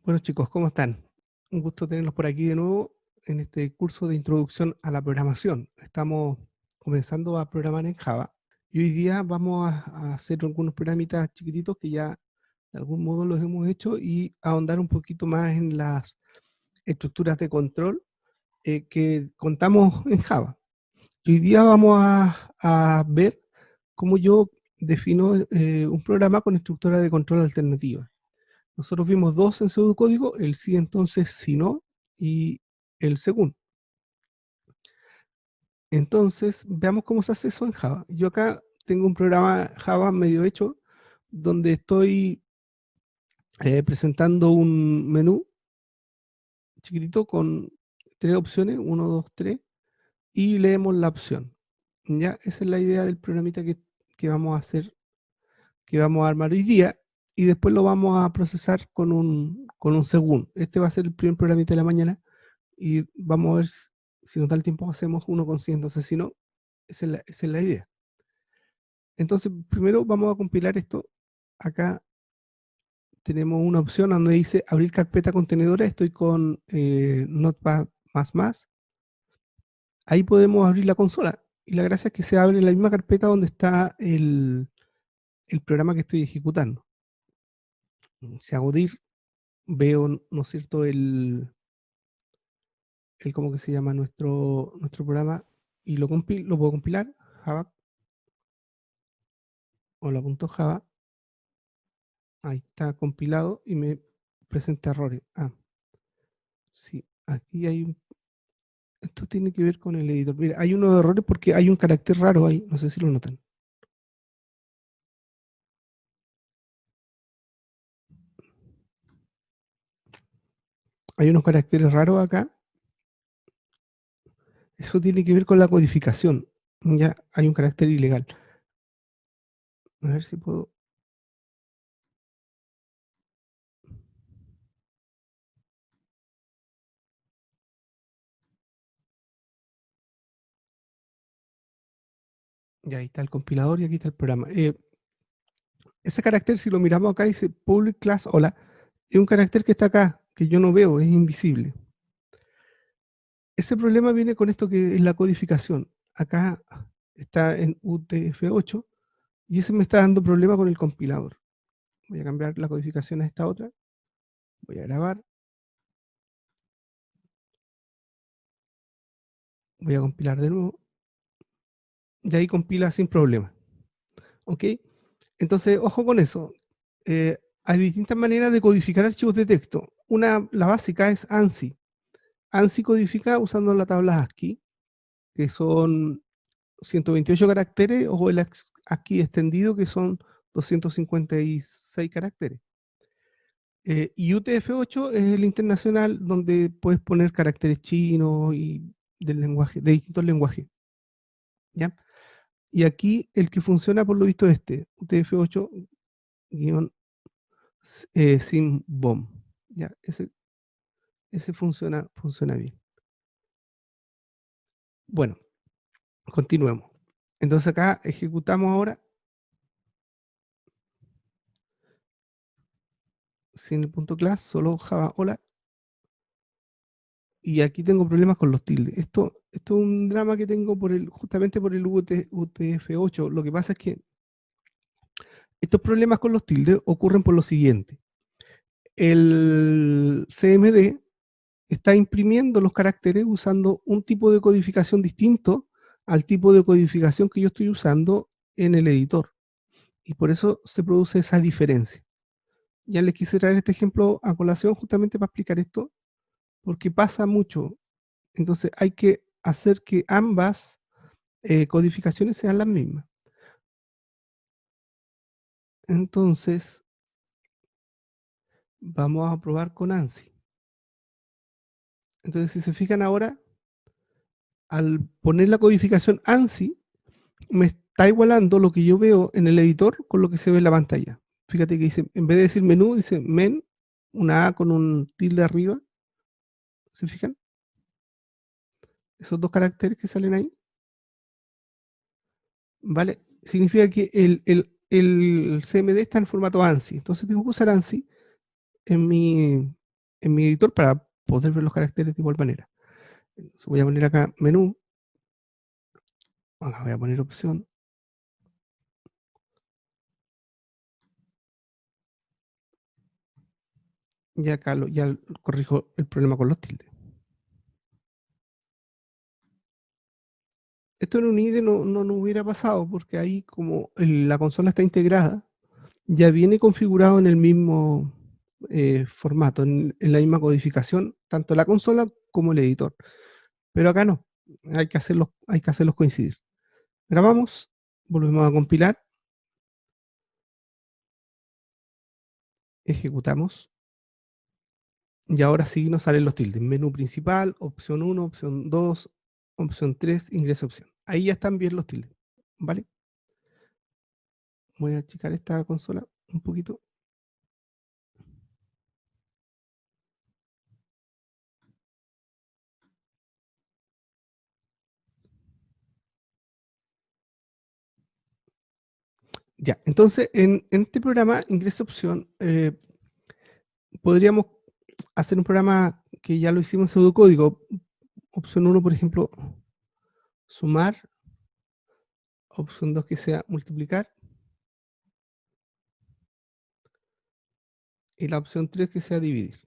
Bueno chicos, ¿cómo están? Un gusto tenerlos por aquí de nuevo en este curso de introducción a la programación. Estamos comenzando a programar en Java y hoy día vamos a hacer algunos programitas chiquititos que ya de algún modo los hemos hecho y ahondar un poquito más en las estructuras de control que contamos en Java. Y hoy día vamos a ver cómo yo defino un programa con estructura de control alternativa. Nosotros vimos dos en pseudocódigo, el sí entonces, si no, y el según. Entonces, veamos cómo se hace eso en Java. Yo acá tengo un programa Java medio hecho, donde estoy presentando un menú chiquitito con tres opciones, 1, 2, 3, y leemos la opción. Ya, esa es la idea del programita que vamos a hacer, que vamos a armar hoy día, y después lo vamos a procesar con un según. Este va a ser el primer programita de la mañana, y vamos a ver si nos da el tiempo, hacemos uno con 100, entonces si no, esa es la idea. Entonces, primero vamos a compilar esto. Acá tenemos una opción donde dice abrir carpeta contenedora, estoy con Notepad++. Ahí podemos abrir la consola, y la gracia es que se abre en la misma carpeta donde está el programa que estoy ejecutando. Si hago dir, veo, ¿no es cierto?, ¿cómo que se llama? Nuestro programa, y lo puedo compilar, Java, o la.java. Ahí está compilado y me presenta errores. Sí, aquí hay esto tiene que ver con el editor. Mira, hay unos errores porque hay un carácter raro ahí, no sé si lo notan. Hay unos caracteres raros acá. Eso tiene que ver con la codificación. Ya hay un carácter ilegal. A ver si puedo. Ya ahí está el compilador y aquí está el programa. Ese carácter, si lo miramos acá, dice public class hola. Es un carácter que está acá, que yo no veo, es invisible. Ese problema viene con esto que es la codificación. Acá está en UTF-8 y ese me está dando problema con el compilador. Voy a cambiar la codificación a esta otra. Voy a grabar. Voy a compilar de nuevo. Y ahí compila sin problema. ¿Ok? Entonces, ojo con eso. Hay distintas maneras de codificar archivos de texto. La básica es ANSI. ANSI codifica usando la tabla ASCII, que son 128 caracteres, o el ASCII extendido, que son 256 caracteres. Y UTF-8 es el internacional, donde puedes poner caracteres chinos y del lenguaje, de distintos lenguajes. ¿Ya? Y aquí el que funciona por lo visto es UTF-8 SIMBOM. Ya, ese funciona bien. Bueno, continuemos. Entonces acá ejecutamos ahora sin el punto class, solo Java hola. Y aquí tengo problemas con los tildes. Esto es un drama que tengo justamente por el UTF-8. Lo que pasa es que estos problemas con los tildes ocurren por lo siguiente. El CMD está imprimiendo los caracteres usando un tipo de codificación distinto al tipo de codificación que yo estoy usando en el editor. Y por eso se produce esa diferencia. Ya les quise traer este ejemplo a colación justamente para explicar esto, porque pasa mucho. Entonces hay que hacer que ambas codificaciones sean las mismas. Entonces, vamos a probar con ANSI. Entonces, si se fijan ahora, al poner la codificación ANSI, me está igualando lo que yo veo en el editor con lo que se ve en la pantalla. Fíjate que dice, en vez de decir menú, dice men, una A con un tilde arriba. ¿Se fijan? Esos dos caracteres que salen ahí. ¿Vale? Significa que el CMD está en formato ANSI. Entonces tengo que usar ANSI en mi en mi editor para poder ver los caracteres de igual manera. Entonces voy a poner acá menú, voy a poner opción, y acá ya corrijo el problema con los tildes. Esto en un IDE no hubiera pasado, porque ahí como la consola está integrada, ya viene configurado en el mismo formato, en la misma codificación, tanto la consola como el editor. Pero acá no, hay que hacerlos coincidir. Grabamos, volvemos a compilar, ejecutamos, y ahora sí nos salen los tildes. Menú principal, opción 1, opción 2, opción 3, ingreso opción. Ahí ya están bien los tildes, ¿vale? Voy a checar esta consola un poquito. Ya, entonces en este programa, ingreso opción, podríamos hacer un programa que ya lo hicimos en pseudocódigo. Opción 1, por ejemplo, sumar. Opción 2 que sea multiplicar. Y la opción 3 que sea dividir.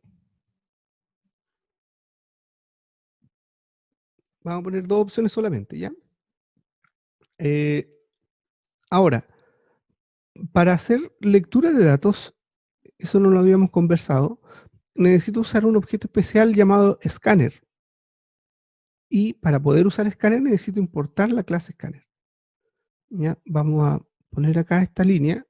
Vamos a poner dos opciones solamente, ¿ya? Ahora, para hacer lectura de datos, eso no lo habíamos conversado, necesito usar un objeto especial llamado scanner. Y para poder usar scanner necesito importar la clase scanner. ¿Ya? Vamos a poner acá esta línea.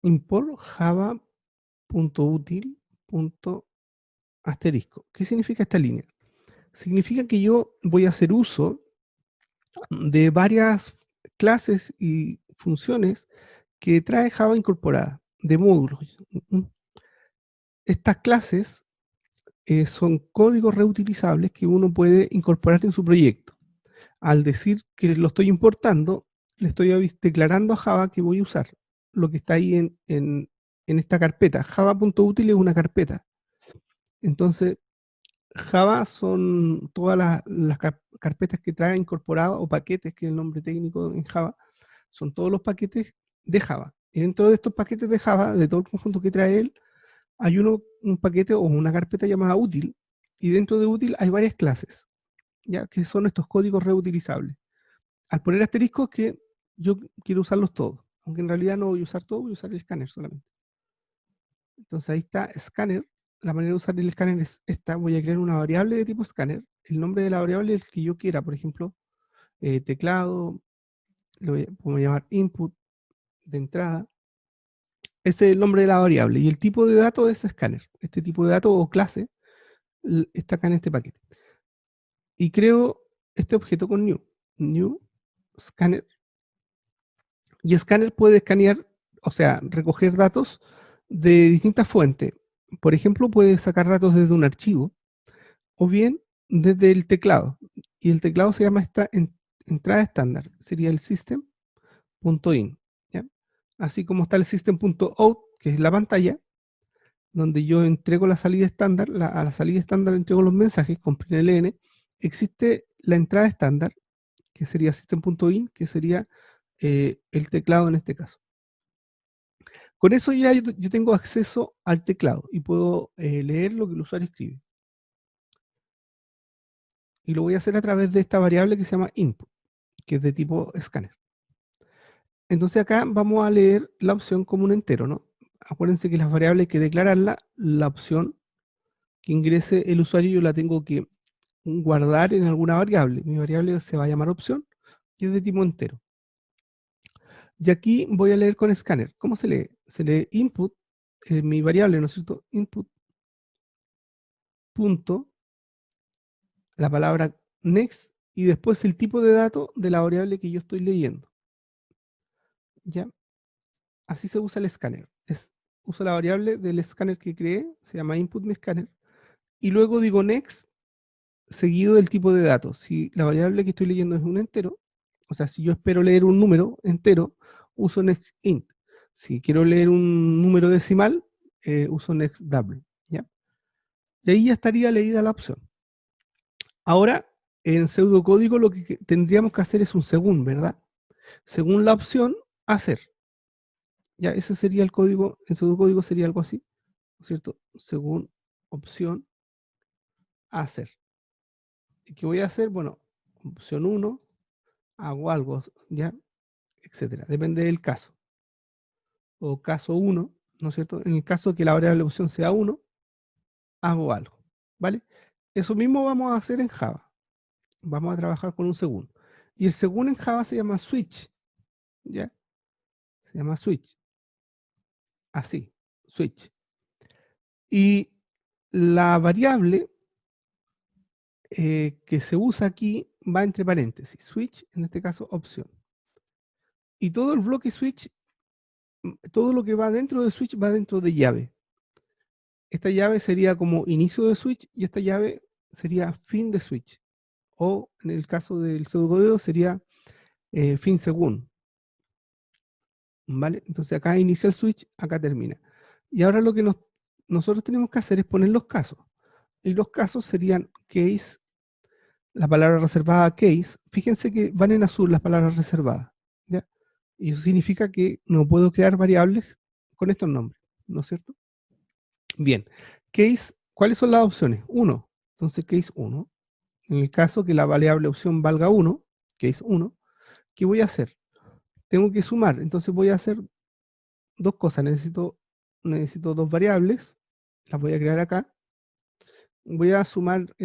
Import java.util.asterisco. ¿Qué significa esta línea? Significa que yo voy a hacer uso de varias clases y funciones que trae Java incorporada, de módulos. Estas clases son códigos reutilizables que uno puede incorporar en su proyecto. Al decir que lo estoy importando, le estoy declarando a Java que voy a usar lo que está ahí en esta carpeta. Java.util es una carpeta. Entonces, Java son todas las carpetas que trae incorporadas, o paquetes, que es el nombre técnico en Java, son todos los paquetes de Java. Y dentro de estos paquetes de Java, de todo el conjunto que trae él, hay un paquete o una carpeta llamada útil, y dentro de útil hay varias clases, ya que son estos códigos reutilizables. Al poner asterisco es que yo quiero usarlos todos, aunque en realidad no voy a usar todo, voy a usar el escáner solamente. Entonces ahí está scanner. La manera de usar el escáner es esta. Voy a crear una variable de tipo scanner. El nombre de la variable es el que yo quiera. Por ejemplo, teclado, lo voy a llamar input de entrada. Ese es el nombre de la variable. Y el tipo de dato es scanner. Este tipo de dato o clase está acá en este paquete. Y creo este objeto con new. New scanner. Y scanner puede escanear, o sea, recoger datos de distintas fuentes. Por ejemplo, puede sacar datos desde un archivo o bien desde el teclado. Y el teclado se llama entrada estándar. Sería el system.in. ¿Ya? Así como está el system.out, que es la pantalla, donde yo entrego la salida estándar, a la salida estándar entrego los mensajes con prinln. Existe la entrada estándar, que sería system.in, que sería el teclado en este caso. Con eso ya yo tengo acceso al teclado y puedo leer lo que el usuario escribe. Y lo voy a hacer a través de esta variable que se llama input, que es de tipo scanner. Entonces acá vamos a leer la opción como un entero, ¿no? Acuérdense que las variables hay que declararla, la opción que ingrese el usuario yo la tengo que guardar en alguna variable. Mi variable se va a llamar opción y es de tipo entero. Y aquí voy a leer con scanner. ¿Cómo se lee? Se lee input, mi variable, ¿no es cierto? Input punto, la palabra next y después el tipo de dato de la variable que yo estoy leyendo. ¿Ya? Así se usa el escáner. Uso la variable del escáner que creé, se llama input mi scanner, y luego digo next seguido del tipo de datos. Si la variable que estoy leyendo es un entero, o sea, si yo espero leer un número entero, uso next int. Si quiero leer un número decimal, uso next double, ¿ya? Y ahí ya estaría leída la opción. Ahora, en pseudocódigo lo que tendríamos que hacer es un según, ¿verdad? Según la opción, hacer. Ya, ese sería el código, en pseudocódigo sería algo así, ¿no es cierto? Según opción, hacer. ¿Y qué voy a hacer? Bueno, opción 1, hago algo, ¿ya? Etcétera. Depende del caso. O caso 1, ¿no es cierto? En el caso que la variable opción sea 1, hago algo, ¿vale? Eso mismo vamos a hacer en Java. Vamos a trabajar con un según. Y el según en Java se llama switch, ¿ya? Se llama switch. Así, switch. Y la variable que se usa aquí va entre paréntesis. Switch, en este caso, opción. Y todo el bloque switch, todo lo que va dentro de switch va dentro de llave. Esta llave sería como inicio de switch y esta llave sería fin de switch. O en el caso del pseudocódigo sería fin según. ¿Vale? Entonces acá inicia el switch, acá termina. Y ahora lo que nosotros tenemos que hacer es poner los casos. Y los casos serían case, la palabra reservada case. Fíjense que van en azul las palabras reservadas, ¿ya? Y eso significa que no puedo crear variables con estos nombres, ¿no es cierto? Bien, case, ¿cuáles son las opciones? 1. Entonces case 1. En el caso que la variable opción valga 1, case 1, ¿qué voy a hacer? Tengo que sumar, entonces voy a hacer dos cosas. Necesito dos variables, las voy a crear acá. Voy a sumar,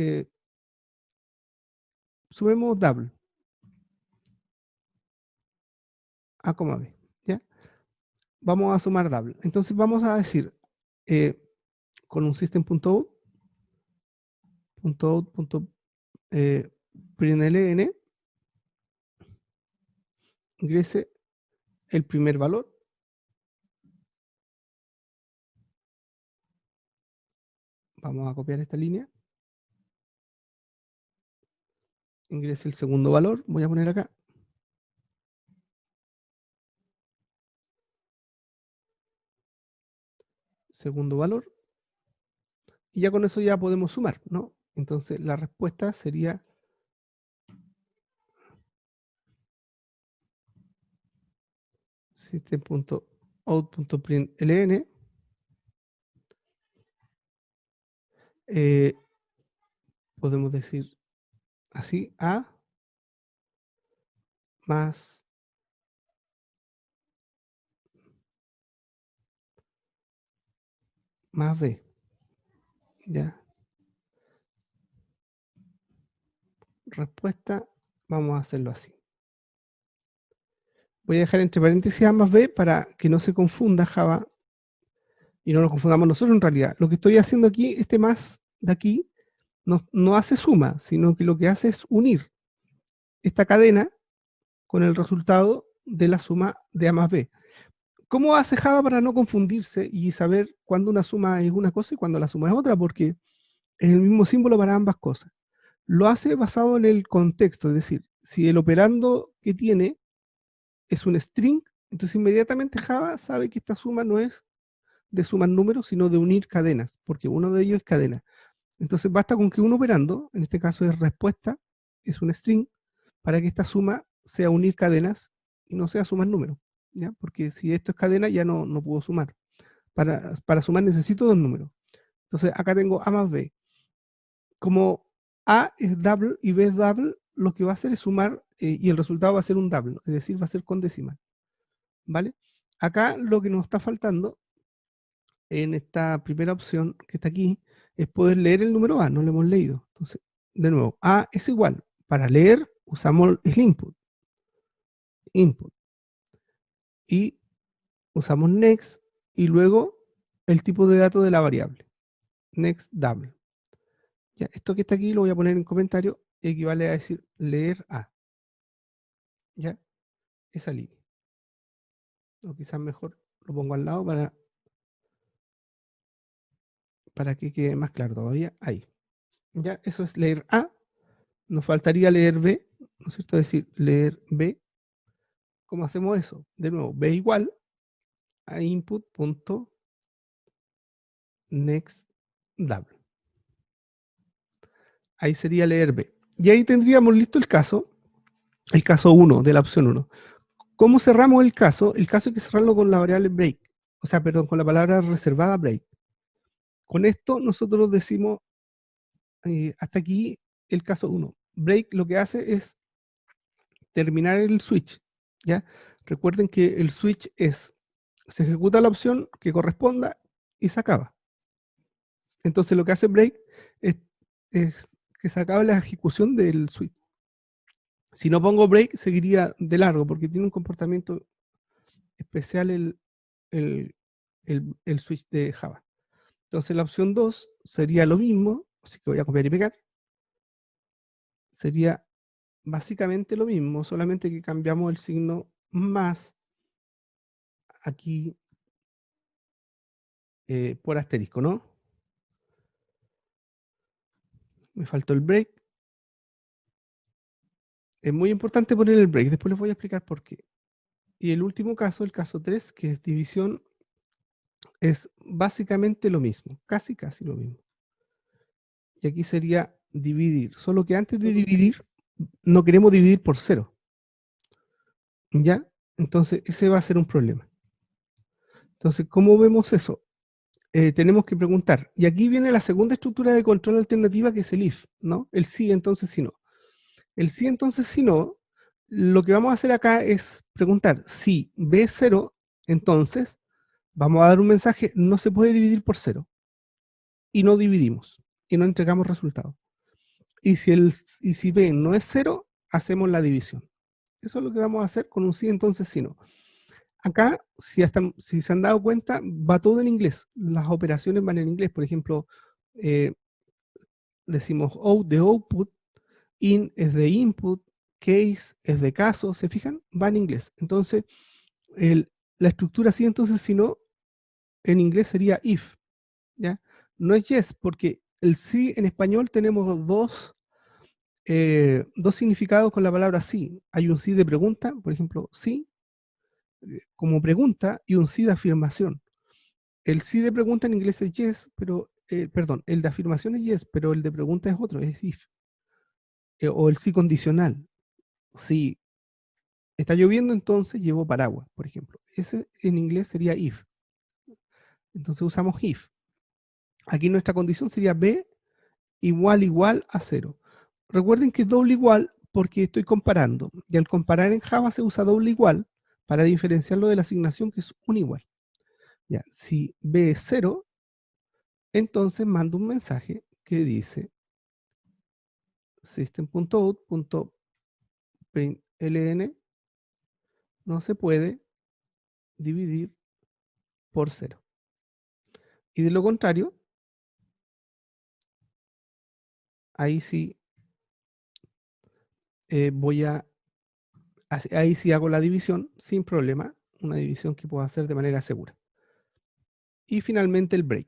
sumemos double, A, B, ¿ya? Vamos a sumar double. Entonces vamos a decir, con un system.out, println, ingrese el primer valor, vamos a copiar esta línea, ingrese el segundo valor, voy a poner acá, segundo valor, y ya con eso ya podemos sumar, ¿no? Entonces la respuesta sería system.out.println, podemos decir así, A más B, ¿ya? Respuesta, vamos a hacerlo así. Voy a dejar entre paréntesis A más B para que no se confunda Java y no nos confundamos nosotros en realidad. Lo que estoy haciendo aquí, este más de aquí, no hace suma, sino que lo que hace es unir esta cadena con el resultado de la suma de A más B. ¿Cómo hace Java para no confundirse y saber cuándo una suma es una cosa y cuándo la suma es otra? Porque es el mismo símbolo para ambas cosas. Lo hace basado en el contexto, es decir, si el operando que tiene es un string, entonces inmediatamente Java sabe que esta suma no es de sumar números, sino de unir cadenas, porque uno de ellos es cadena. Entonces basta con que un operando, en este caso es respuesta, es un string, para que esta suma sea unir cadenas y no sea sumar números, ¿ya? Porque si esto es cadena ya no puedo sumar. Para sumar necesito dos números. Entonces acá tengo A más B. Como A es double y B es double, lo que va a hacer es sumar y el resultado va a ser un double, es decir, va a ser con decimal, ¿vale? Acá lo que nos está faltando en esta primera opción que está aquí es poder leer el número A, no lo hemos leído. Entonces, de nuevo, A es igual. Para leer usamos el input, y usamos next y luego el tipo de dato de la variable, next double. Ya, esto que está aquí lo voy a poner en comentario, equivale a decir leer A. Ya, esa línea. O quizás mejor lo pongo al lado para que quede más claro todavía. Ahí. Ya, eso es leer A. Nos faltaría leer B, ¿no es cierto? Es decir, leer B. ¿Cómo hacemos eso? De nuevo, B igual a input.leer next double. Ahí sería leer B. Y ahí tendríamos listo el caso 1 de la opción 1. ¿Cómo cerramos el caso? El caso hay que cerrarlo con la variable break. O sea, perdón, con la palabra reservada break. Con esto nosotros decimos hasta aquí el caso 1. Break lo que hace es terminar el switch, ¿ya? Recuerden que el switch se ejecuta la opción que corresponda y se acaba. Entonces lo que hace break es que se acabe la ejecución del switch. Si no pongo break, seguiría de largo, porque tiene un comportamiento especial el switch de Java. Entonces la opción 2 sería lo mismo, así que voy a copiar y pegar. Sería básicamente lo mismo, solamente que cambiamos el signo más aquí por asterisco, ¿no? Me faltó el break. Es muy importante poner el break, después les voy a explicar por qué. Y el último caso, el caso 3, que es división, es básicamente lo mismo, casi lo mismo. Y aquí sería dividir, solo que antes de dividir, no queremos dividir por 0. ¿Ya? Entonces, ese va a ser un problema. Entonces, ¿cómo vemos eso? Tenemos que preguntar. Y aquí viene la segunda estructura de control alternativa, que es el if, ¿no? El sí, entonces, si no. El sí, entonces, si no, lo que vamos a hacer acá es preguntar si B es 0, entonces vamos a dar un mensaje, no se puede dividir por 0. Y no dividimos. Y no entregamos resultado. Y si B no es 0, hacemos la división. Eso es lo que vamos a hacer con un sí, entonces, si no. Acá, si se han dado cuenta, va todo en inglés. Las operaciones van en inglés. Por ejemplo, decimos out de output, in es de input, case es de caso, ¿se fijan? Va en inglés. Entonces, la estructura sí, entonces, si no, en inglés sería if, ¿ya? No es yes, porque el sí en español tenemos dos significados con la palabra sí. Hay un sí de pregunta, por ejemplo, sí, como pregunta, y un sí de afirmación. El sí de pregunta en inglés es yes, pero, perdón, el de afirmación es yes, pero el de pregunta es otro, es if. O el sí condicional. Si está lloviendo, entonces llevo paraguas, por ejemplo. Ese en inglés sería if. Entonces usamos if. Aquí nuestra condición sería B igual a 0. Recuerden que es doble igual porque estoy comparando. Y al comparar en Java se usa doble igual para diferenciarlo de la asignación, que es un igual. Ya, si B es 0, entonces mando un mensaje que dice system.out.println no se puede dividir por 0. Y de lo contrario, ahí sí ahí sí hago la división sin problema, una división que puedo hacer de manera segura. Y finalmente el break.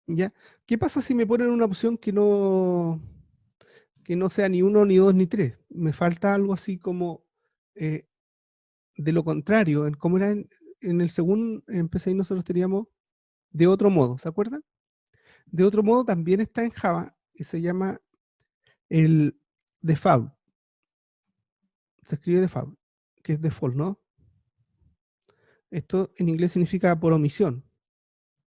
¿Ya? ¿Qué pasa si me ponen una opción que no sea ni 1, ni 2, ni 3? Me falta algo así como de lo contrario, como era en el segundo, en PCI nosotros teníamos de otro modo, ¿se acuerdan? De otro modo también está en Java y se llama el default. Se escribe default, que es default, ¿no? Esto en inglés significa por omisión.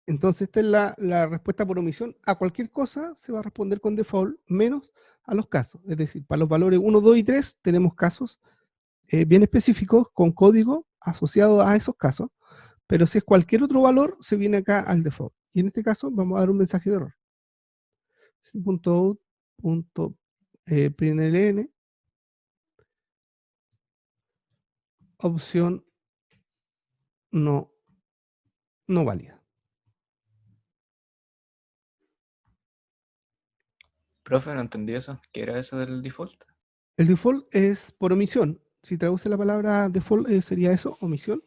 Entonces esta es la respuesta por omisión. A cualquier cosa se va a responder con default, menos a los casos. Es decir, para los valores 1, 2 y 3 tenemos casos bien específicos con código asociado a esos casos, pero si es cualquier otro valor, se viene acá al default. Y en este caso vamos a dar un mensaje de error. .out.println opción no válida. Profe, no entendí eso. ¿Qué era eso del default? El default es por omisión. Si traduce la palabra default sería eso, omisión.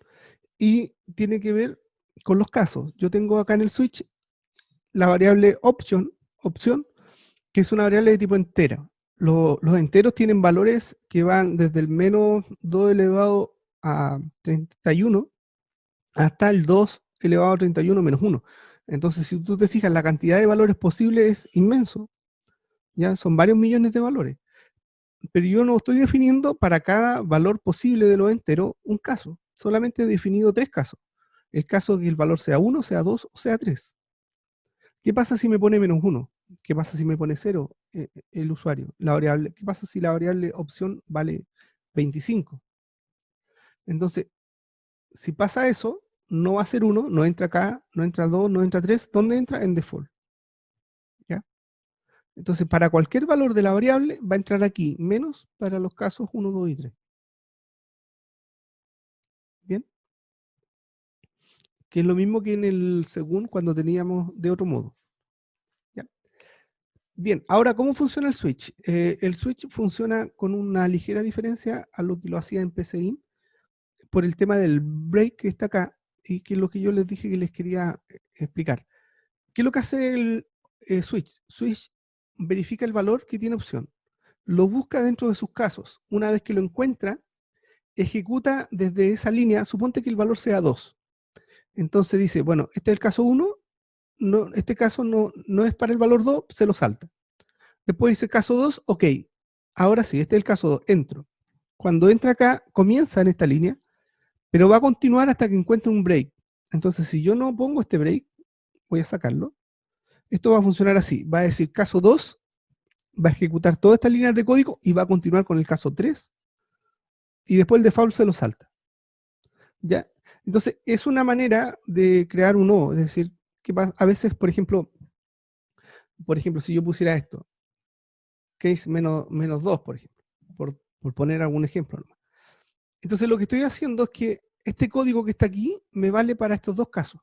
Y tiene que ver con los casos. Yo tengo acá en el switch la variable option, que es una variable de tipo entera. Los enteros tienen valores que van desde el menos 2 elevado a 31 hasta el 2 elevado a 31 menos 1. Entonces, si tú te fijas, la cantidad de valores posibles es inmenso. ¿Ya? Son varios millones de valores. Pero yo no estoy definiendo para cada valor posible de los enteros un caso. Solamente he definido 3 casos. El caso de que el valor sea 1, sea 2 o sea 3. ¿Qué pasa si me pone menos 1? ¿Qué pasa si me pone 0 el usuario? La variable, ¿qué pasa si la variable opción vale 25? Entonces, si pasa eso, no va a ser 1, no entra acá, no entra 2, no entra 3. ¿Dónde entra? En default. ¿Ya? Entonces, para cualquier valor de la variable, va a entrar aquí, menos para los casos 1, 2 y 3. ¿Bien? Que es lo mismo que en el según cuando teníamos de otro modo. ¿Ya? Bien, ahora, ¿cómo funciona el switch? El switch funciona con una ligera diferencia a lo que lo hacía en PCInt por el tema del break que está acá y que es lo que yo les dije que les quería explicar. ¿Qué es lo que hace el switch? Switch verifica el valor que tiene opción, lo busca dentro de sus casos. Una vez que lo encuentra, ejecuta desde esa línea, suponte que el valor sea 2. Entonces dice, bueno, este es el caso 1, no, este caso no es para el valor 2, se lo salta. Después dice caso 2, ok, ahora sí, este es el caso 2, entro. Cuando entra acá, comienza en esta línea, pero va a continuar hasta que encuentre un break. Entonces, si yo no pongo este break, voy a sacarlo. Esto va a funcionar así, va a decir caso 2, va a ejecutar todas estas líneas de código y va a continuar con el caso 3, y después el default se lo salta. ¿Ya? Entonces, es una manera de crear un nodo, es decir, que a veces, por ejemplo, si yo pusiera esto, case menos 2, por ejemplo, por poner algún ejemplo nomás. Entonces lo que estoy haciendo es que este código que está aquí me vale para estos dos casos.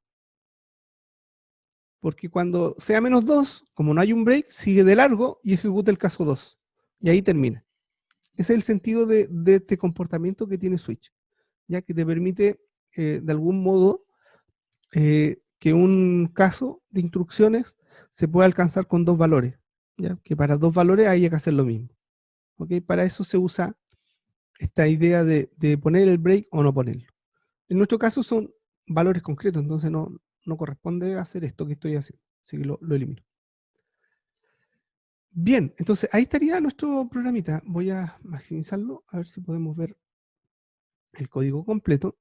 Porque cuando sea menos 2, como no hay un break, sigue de largo y ejecuta el caso 2. Y ahí termina. Ese es el sentido de este comportamiento que tiene Switch, ya que te permite, de algún modo, que un caso de instrucciones se pueda alcanzar con 2 valores. ¿Ya? Que para 2 valores hay que hacer lo mismo. ¿Okay? Para eso se usa esta idea de poner el break o no ponerlo. En nuestro caso son valores concretos, entonces no corresponde hacer esto que estoy haciendo, así que lo elimino. Bien, entonces ahí estaría nuestro programita. Voy a maximizarlo, a ver si podemos ver el código completo.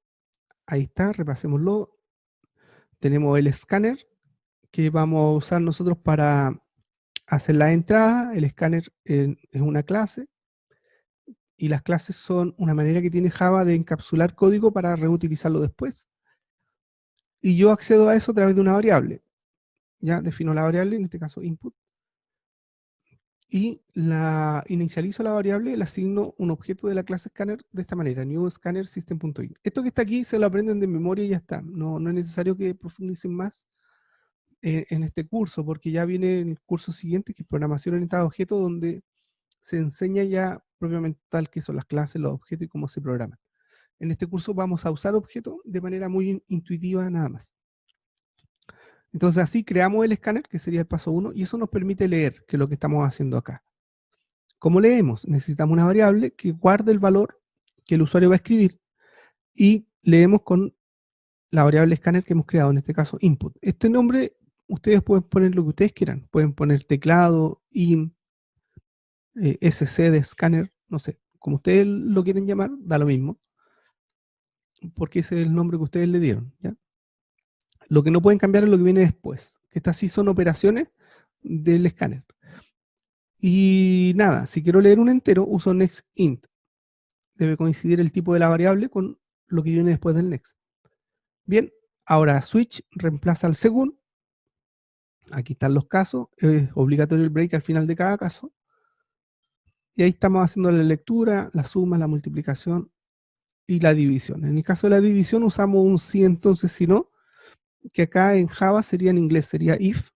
Ahí está, repasémoslo. Tenemos el escáner que vamos a usar nosotros para hacer la entrada. El escáner es una clase y las clases son una manera que tiene Java de encapsular código para reutilizarlo después. Y yo accedo a eso a través de una variable. Ya defino la variable, en este caso input, y la inicializo la variable, le asigno un objeto de la clase scanner de esta manera, new scanner system.in. Esto que está aquí se lo aprenden de memoria y ya está. No es necesario que profundicen más en este curso, porque ya viene el curso siguiente, que es programación orientada a objetos, donde se enseña ya propiamente tal que son las clases, los objetos y cómo se programan. En este curso vamos a usar objetos de manera muy intuitiva nada más. Entonces así creamos el escáner, que sería el paso 1, y eso nos permite leer, que es lo que estamos haciendo acá. ¿Cómo leemos? Necesitamos una variable que guarde el valor que el usuario va a escribir y leemos con la variable escáner que hemos creado, en este caso input. Este nombre ustedes pueden poner lo que ustedes quieran. Pueden poner teclado, in, sc de escáner, no sé. Como ustedes lo quieren llamar, da lo mismo. Porque ese es el nombre que ustedes le dieron. ¿Ya? Lo que no pueden cambiar es lo que viene después. Que estas sí son operaciones del escáner. Y nada, si quiero leer un entero, uso nextInt. Debe coincidir el tipo de la variable con lo que viene después del next. Bien, ahora switch reemplaza al según. Aquí están los casos. Es obligatorio el break al final de cada caso. Y ahí estamos haciendo la lectura, la suma, la multiplicación y la división. En el caso de la división usamos un si entonces si no, que acá en Java sería en inglés, sería if.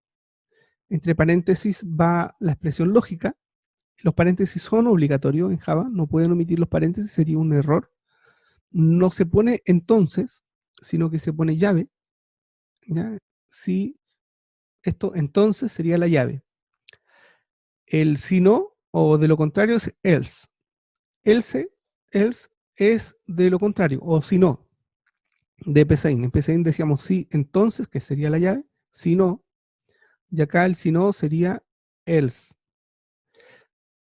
Entre paréntesis va la expresión lógica. Los paréntesis son obligatorios en Java, no pueden omitir los paréntesis, sería un error. No se pone entonces, sino que se pone llave. ¿Ya? Si esto entonces sería la llave. El si no, o de lo contrario, es else. Else es de lo contrario, o si no. de psain. En psain decíamos sí, entonces, que sería la llave, si no, y acá el si no sería else.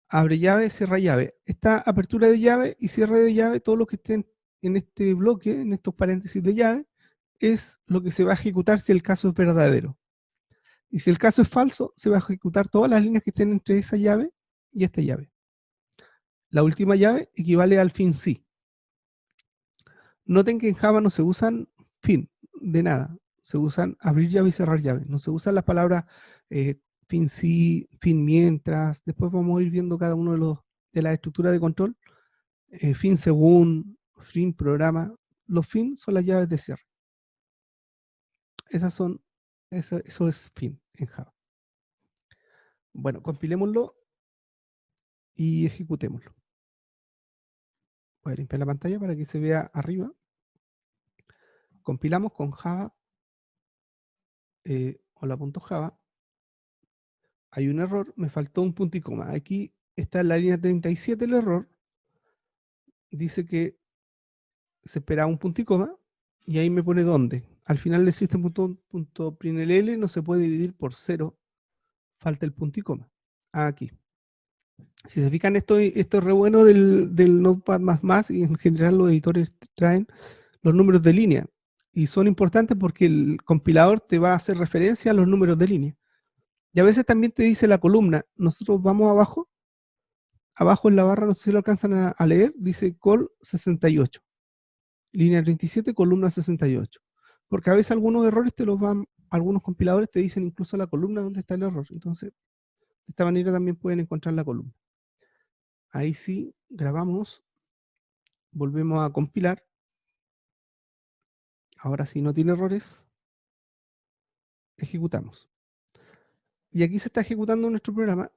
Abre llave, cierra llave. Esta apertura de llave y cierre de llave, todo lo que esté en este bloque, en estos paréntesis de llave, es lo que se va a ejecutar si el caso es verdadero. Y si el caso es falso, se va a ejecutar todas las líneas que estén entre esa llave y esta llave. La última llave equivale al fin sí. Noten que en Java no se usan fin de nada. Se usan abrir llave y cerrar llave. No se usan las palabras fin sí, fin mientras. Después vamos a ir viendo cada uno de las estructuras de control. Fin según, fin programa. Los fin son las llaves de cierre. Eso es fin en Java. Bueno, compilémoslo y ejecutémoslo. Voy a limpiar la pantalla para que se vea arriba. Compilamos con Java, hola.java. Hay un error, me faltó un punto y coma. Aquí está en la línea 37 el error. Dice que se espera un punto y coma y ahí me pone dónde. Al final del system.println no se puede dividir por 0. Falta el punto y coma. Aquí. Si se fijan, esto es re bueno del Notepad++ y en general los editores traen los números de línea. Y son importantes porque el compilador te va a hacer referencia a los números de línea. Y a veces también te dice la columna. Nosotros vamos abajo en la barra, no sé si lo alcanzan a leer, dice col 68. Línea 37, columna 68. Porque a veces algunos errores algunos compiladores te dicen incluso la columna donde está el error. Entonces, de esta manera también pueden encontrar la columna. Ahí sí, grabamos, volvemos a compilar. Ahora sí no tiene errores. Ejecutamos. Y aquí se está ejecutando nuestro programa.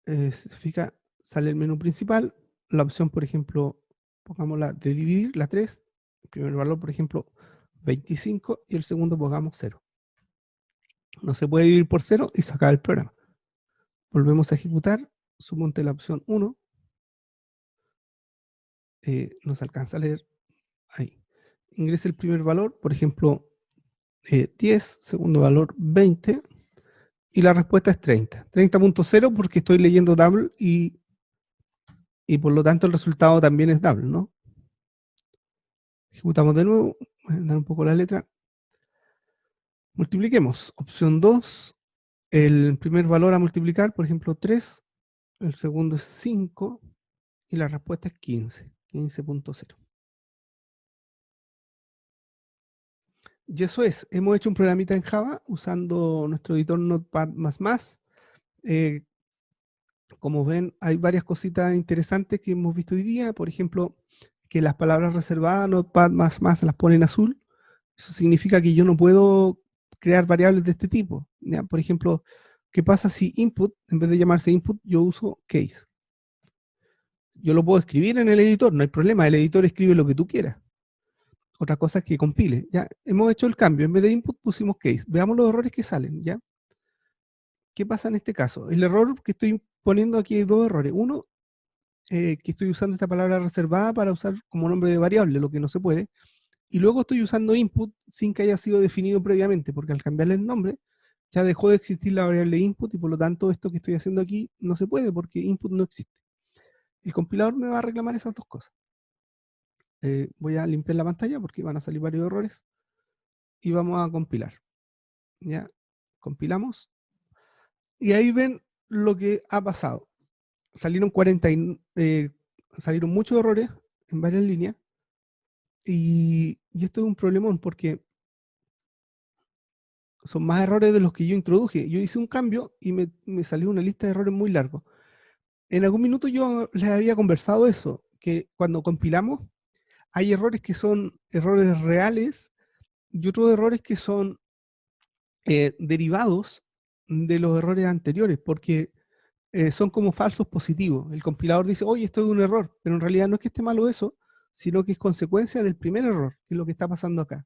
Se fija, sale el menú principal. La opción, por ejemplo, pongámosla de dividir, la 3. El primer valor, por ejemplo, 25 y el segundo pongamos 0. No se puede dividir por 0 y sacar el programa. Volvemos a ejecutar, sumonte la opción 1. No se alcanza a leer ahí. Ingrese el primer valor, por ejemplo, 10, segundo valor 20 y la respuesta es 30. 30.0 porque estoy leyendo double y por lo tanto el resultado también es double, ¿no? Ejecutamos de nuevo, voy a dar un poco la letra. Multipliquemos. Opción 2, el primer valor a multiplicar, por ejemplo 3, el segundo es 5 y la respuesta es 15, 15.0. Y eso es, hemos hecho un programita en Java usando nuestro editor Notepad++. Eh, como ven, hay varias cositas interesantes que hemos visto hoy día. Por ejemplo, que las palabras reservadas Notepad++ las pone en azul. Eso significa que yo no puedo crear variables de este tipo, ¿ya? Por ejemplo, ¿qué pasa si input, en vez de llamarse input, yo uso case? Yo lo puedo escribir en el editor, no hay problema, el editor escribe lo que tú quieras. Otra cosa es que compile. Ya hemos hecho el cambio, en vez de input pusimos case. Veamos los errores que salen, ¿ya? ¿Qué pasa en este caso? El error que estoy poniendo aquí, hay dos errores. Uno, que estoy usando esta palabra reservada para usar como nombre de variable, lo que no se puede. Y luego estoy usando input sin que haya sido definido previamente, porque al cambiarle el nombre, ya dejó de existir la variable input y por lo tanto esto que estoy haciendo aquí no se puede porque input no existe. El compilador me va a reclamar esas dos cosas. Voy a limpiar la pantalla porque van a salir varios errores y vamos a compilar. Ya, compilamos y ahí ven lo que ha pasado. Salieron salieron muchos errores en varias líneas y esto es un problemón porque son más errores de los que yo introduje. Yo hice un cambio y me salió una lista de errores muy largo. En algún minuto yo les había conversado eso, que cuando compilamos hay errores que son errores reales y otros errores que son derivados de los errores anteriores, porque son como falsos positivos. El compilador dice, oye, esto es un error, pero en realidad no es que esté malo eso, sino que es consecuencia del primer error, que es lo que está pasando acá.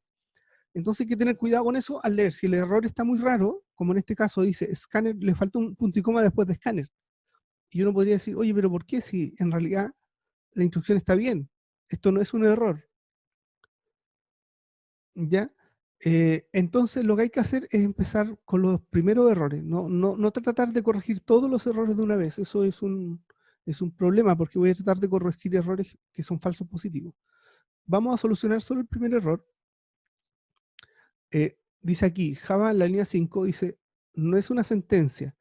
Entonces hay que tener cuidado con eso al leer. Si el error está muy raro, como en este caso dice escáner, le falta un punto y coma después de escáner. Y uno podría decir, oye, pero ¿por qué si en realidad la instrucción está bien? Esto no es un error. ¿ya? Entonces lo que hay que hacer es empezar con los primeros errores, no tratar de corregir todos los errores de una vez, eso es un problema porque voy a tratar de corregir errores que son falsos positivos. Vamos a solucionar solo el primer error. Dice aquí, Java, la línea 5, dice, no es una sentencia.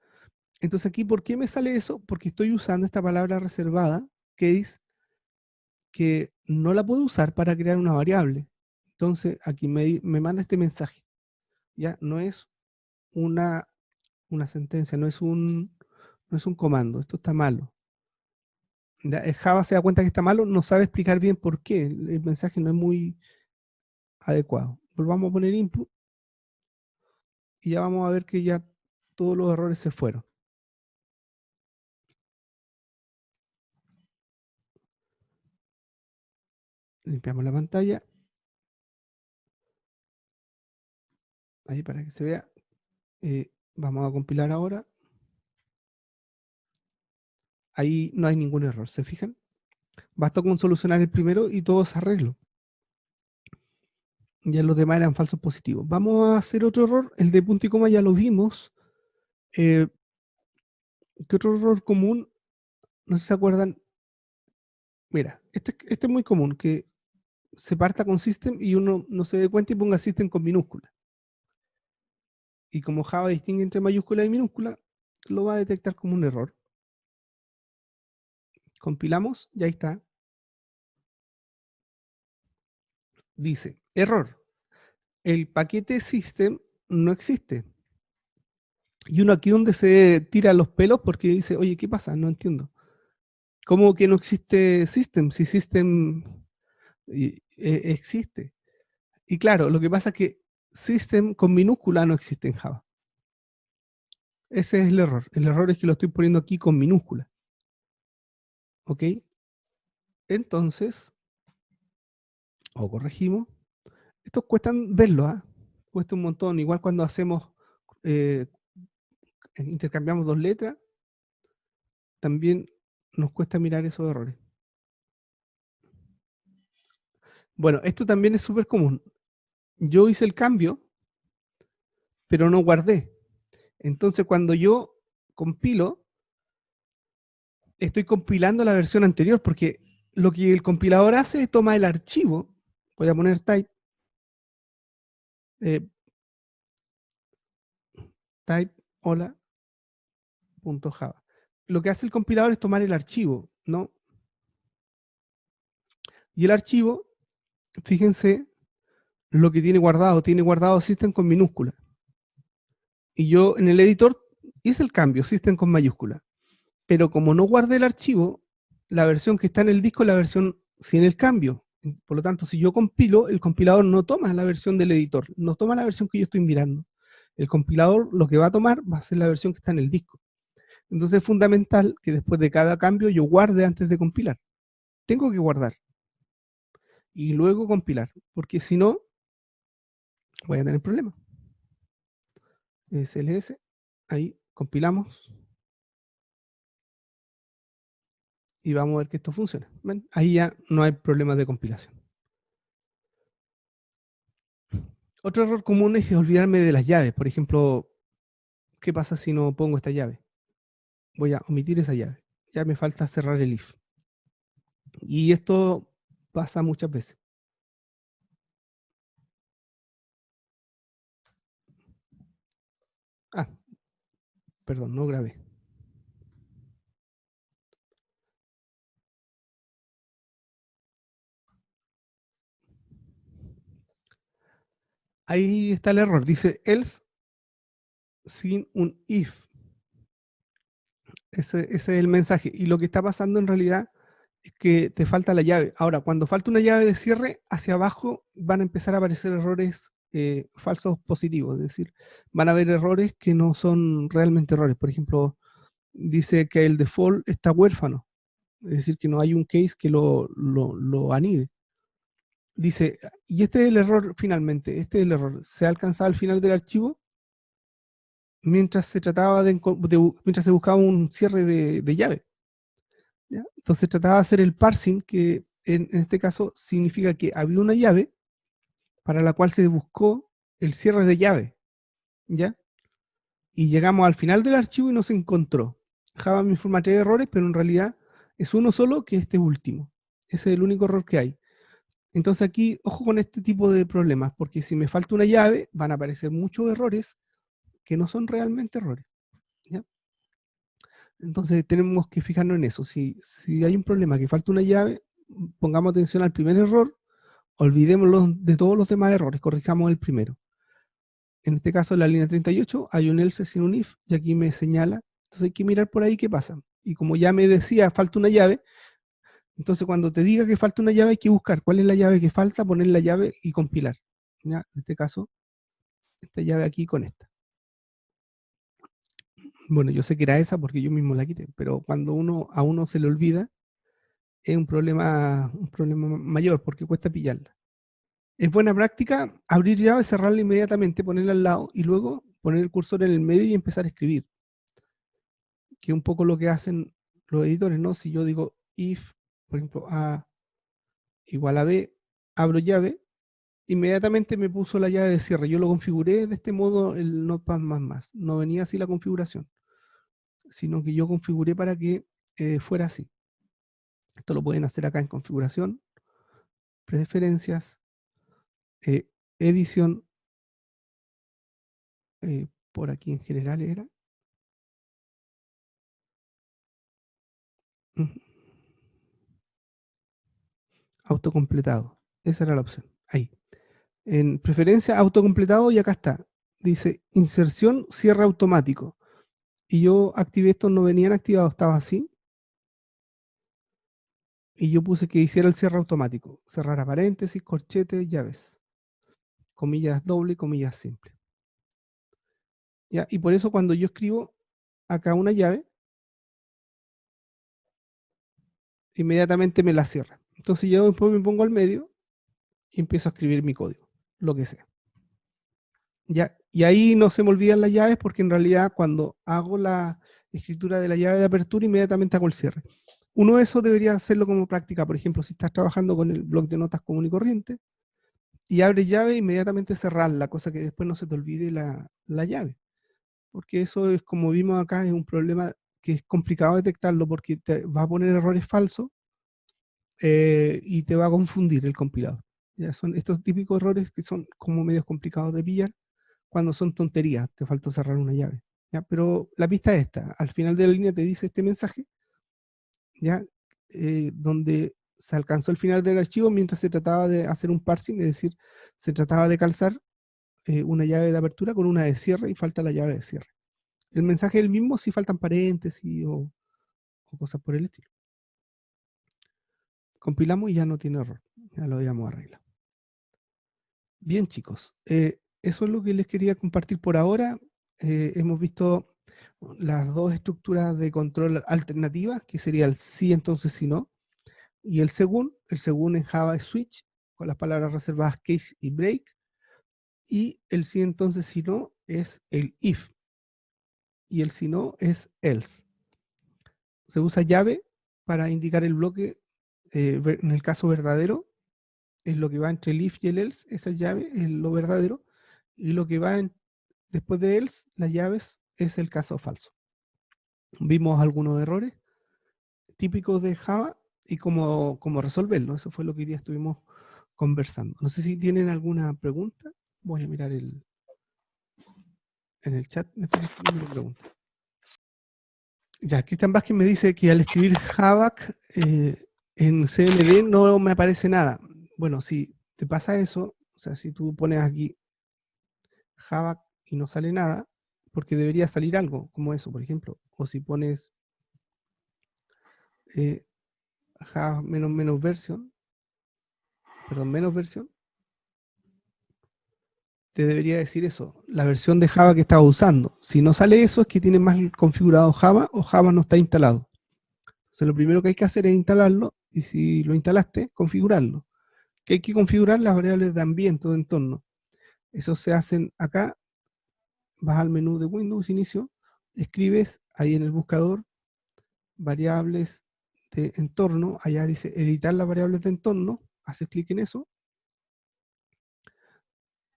Entonces aquí, ¿por qué me sale eso? Porque estoy usando esta palabra reservada, case, que no la puedo usar para crear una variable. Entonces aquí me manda este mensaje. Ya no es una sentencia, no es un comando, esto está malo. Ya, Java se da cuenta que está malo, no sabe explicar bien por qué, el mensaje no es muy adecuado. Volvamos a poner input y ya vamos a ver que ya todos los errores se fueron. Limpiamos la pantalla, ahí para que se vea. Vamos a compilar ahora. Ahí no hay ningún error, ¿se fijan? Bastó con solucionar el primero y todo se arregló. Ya los demás eran falsos positivos. Vamos a hacer otro error, el de punto y coma ya lo vimos. ¿Qué otro error común? No sé si se acuerdan. Mira, este es muy común, que se parta con system y uno no se dé cuenta y ponga system con minúscula. Y como Java distingue entre mayúscula y minúscula, lo va a detectar como un error. Compilamos, ya está. Dice, error. El paquete system no existe. Y uno aquí donde se tira los pelos porque dice, oye, ¿qué pasa? No entiendo. ¿Cómo que no existe system? Si system existe. Y claro, lo que pasa es que system con minúscula no existe en Java. Ese es el error. El error es que lo estoy poniendo aquí con minúscula. ¿Ok? Entonces, o corregimos. Estos cuestan verlo, ¿ah? Cuesta un montón. Igual cuando hacemos, eh, intercambiamos dos letras, también nos cuesta mirar esos errores. Bueno, esto también es súper común. Yo hice el cambio, pero no guardé. Entonces, cuando yo compilo, estoy compilando la versión anterior, porque lo que el compilador hace es toma el archivo, voy a poner type, eh, type hola.java. Lo que hace el compilador es tomar el archivo, ¿no? Y el archivo, fíjense lo que tiene guardado system con minúscula. Y yo en el editor hice el cambio, system con mayúscula. Pero como no guardé el archivo, la versión que está en el disco es la versión sin el cambio. Por lo tanto, si yo compilo, el compilador no toma la versión del editor, no toma la versión que yo estoy mirando. El compilador lo que va a tomar va a ser la versión que está en el disco. Entonces es fundamental que después de cada cambio yo guarde antes de compilar. Tengo que guardar y luego compilar, porque si no, voy a tener problemas. CLS, ahí compilamos y vamos a ver que esto funciona. ¿Ven? Ahí ya no hay problemas de compilación. Otro error común es olvidarme de las llaves. Por ejemplo, ¿qué pasa si no pongo esta llave? Voy a omitir esa llave. Ya me falta cerrar el if. Y esto pasa muchas veces. Ah, perdón, no grabé. Ahí está el error. Dice else sin un if. Ese es el mensaje. Y lo que está pasando en realidad es que te falta la llave. Ahora, cuando falta una llave de cierre, hacia abajo van a empezar a aparecer errores falsos positivos. Es decir, van a haber errores que no son realmente errores. Por ejemplo, dice que el default está huérfano. Es decir, que no hay un case que lo anide. Dice, y este es el error finalmente. Este es el error. Se ha alcanzado al final del archivo mientras se trataba mientras se buscaba un cierre de llave. ¿Ya? Entonces trataba de hacer el parsing, que en este caso significa que había una llave, para la cual se buscó el cierre de llave, ¿ya? Y llegamos al final del archivo y no se encontró. Java me informa 3 errores, pero en realidad es uno solo, que es este último. Ese es el único error que hay. Entonces aquí, ojo con este tipo de problemas, porque si me falta una llave, van a aparecer muchos errores que no son realmente errores, ¿ya? Entonces tenemos que fijarnos en eso. Si hay un problema que falta una llave, pongamos atención al primer error, olvidémoslo de todos los demás errores, corrijamos el primero. En este caso, en la línea 38, hay un else sin un if, y aquí me señala. Entonces hay que mirar por ahí qué pasa. Y como ya me decía, falta una llave, entonces cuando te diga que falta una llave, hay que buscar cuál es la llave que falta, poner la llave y compilar. ¿Ya? En este caso, esta llave aquí con esta. Bueno, yo sé que era esa porque yo mismo la quité, pero cuando a uno se le olvida, es un problema mayor porque cuesta pillarla. Es buena práctica abrir llave, cerrarla inmediatamente, ponerla al lado y luego poner el cursor en el medio y empezar a escribir. Que es un poco lo que hacen los editores, ¿no? Si yo digo if, por ejemplo, A igual a B, abro llave, inmediatamente me puso la llave de cierre. Yo lo configuré de este modo el Notepad++. No venía así la configuración, sino que yo configuré para que fuera así. Esto lo pueden hacer acá en configuración, preferencias, edición, por aquí en general era. Autocompletado. Esa era la opción. Ahí. En preferencia, autocompletado y acá está. Dice inserción, cierre automático. Y yo activé estos, no venían activados, estaba así. Y yo puse que hiciera el cierre automático. Cerrar a paréntesis, corchete, llaves. Comillas doble, comillas simple. ¿Ya? Y por eso cuando yo escribo acá una llave, inmediatamente me la cierra. Entonces yo después me pongo al medio y empiezo a escribir mi código, lo que sea. ¿Ya? Y ahí no se me olvidan las llaves porque en realidad cuando hago la escritura de la llave de apertura, inmediatamente hago el cierre. Uno de esos debería hacerlo como práctica. Por ejemplo, si estás trabajando con el bloc de notas común y corriente y abres llave, inmediatamente cerrarla, cosa que después no se te olvide la llave. Porque eso es, como vimos acá, es un problema que es complicado detectarlo porque te va a poner errores falsos y te va a confundir el compilador. Ya son estos típicos errores que son como medios complicados de pillar cuando son tonterías, te faltó cerrar una llave. ¿Ya? Pero la pista es esta, al final de la línea te dice este mensaje, ¿ya? Donde se alcanzó el final del archivo mientras se trataba de hacer un parsing, es decir, se trataba de calzar una llave de apertura con una de cierre y falta la llave de cierre. El mensaje es el mismo si faltan paréntesis o cosas por el estilo. Compilamos y ya no tiene error, ya lo habíamos arreglado. Bien, chicos, eso es lo que les quería compartir por ahora. Hemos visto las dos estructuras de control alternativas, que sería el sí, entonces si no, y el según. El según en Java es switch, con las palabras reservadas case y break, y el sí, entonces si no, es el if, y el si no es else. Se usa llave para indicar el bloque, en el caso verdadero, es lo que va entre el if y el else, esa llave es lo verdadero, y lo que va después de else, las llaves, es el caso falso. Vimos algunos errores típicos de Java y cómo resolverlo. Eso fue lo que hoy día estuvimos conversando. No sé si tienen alguna pregunta. Voy a mirar en el chat. Me están escribiendo una pregunta. Ya, Cristian Vázquez me dice que al escribir Java en CMD no me aparece nada. Bueno, si te pasa eso, o sea, si tú pones aquí Java y no sale nada, porque debería salir algo como eso, por ejemplo. O si pones Java menos versión, perdón, menos versión, te debería decir eso, la versión de Java que estaba usando. Si no sale eso, es que tienes mal configurado Java o Java no está instalado. Entonces, lo primero que hay que hacer es instalarlo y si lo instalaste, configurarlo. Que hay que configurar las variables de ambiente o de entorno. Eso se hacen acá, vas al menú de Windows, inicio, escribes ahí en el buscador variables de entorno, allá dice editar las variables de entorno, haces clic en eso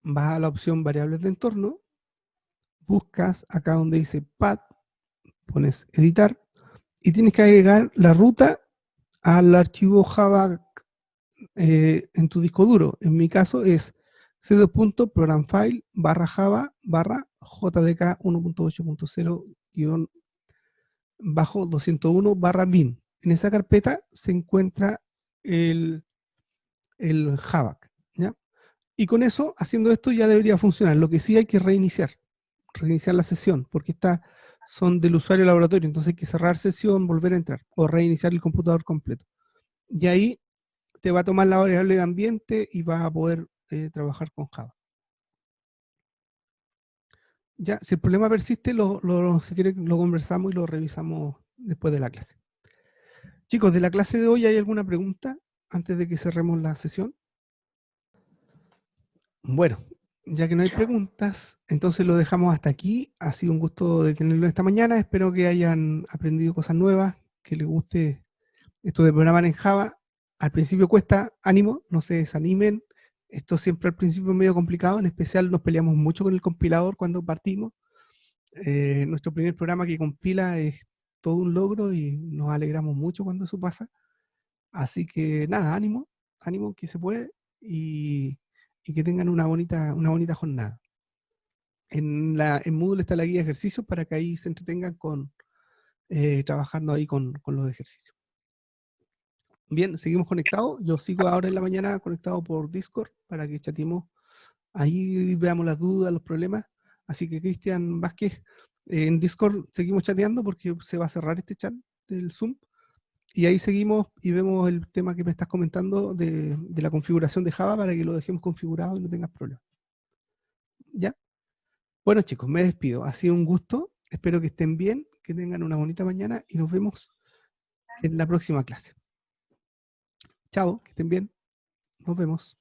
vas a la opción variables de entorno, buscas acá donde dice path, pones editar y tienes que agregar la ruta al archivo Java en tu disco duro. En mi caso es c2.programfile barra java barra jdk 1.8.0 bajo 201 barra bin. En esa carpeta se encuentra el, el Java, ¿ya? Y con eso, haciendo esto ya debería funcionar. Lo que sí hay que reiniciar la sesión, porque estas son del usuario laboratorio, entonces hay que cerrar sesión, volver a entrar, o reiniciar el computador completo. Y ahí te va a tomar la variable de ambiente y vas a poder trabajar con Java. Ya, si el problema persiste, si quiere, lo conversamos y lo revisamos después de la clase. Chicos, de la clase de hoy, ¿hay alguna pregunta antes de que cerremos la sesión? Bueno, ya que no hay preguntas, entonces lo dejamos hasta aquí. Ha sido un gusto de tenerlo esta mañana. Espero que hayan aprendido cosas nuevas, que les guste esto de programar en Java. Al principio cuesta, ánimo, no se desanimen. Esto siempre al principio es medio complicado, en especial nos peleamos mucho con el compilador cuando partimos. Nuestro primer programa que compila es todo un logro y nos alegramos mucho cuando eso pasa. Así que nada, ánimo, ánimo que se puede y que tengan una bonita jornada. En Moodle está la guía de ejercicios para que ahí se entretengan trabajando ahí con los ejercicios. Bien, seguimos conectados. Yo sigo ahora en la mañana conectado por Discord para que chateemos. Ahí veamos las dudas, los problemas. Así que Cristian Vázquez, en Discord seguimos chateando porque se va a cerrar este chat del Zoom. Y ahí seguimos y vemos el tema que me estás comentando de la configuración de Java para que lo dejemos configurado y no tengas problemas. ¿Ya? Bueno chicos, me despido. Ha sido un gusto. Espero que estén bien, que tengan una bonita mañana y nos vemos en la próxima clase. Chao, que estén bien. Nos vemos.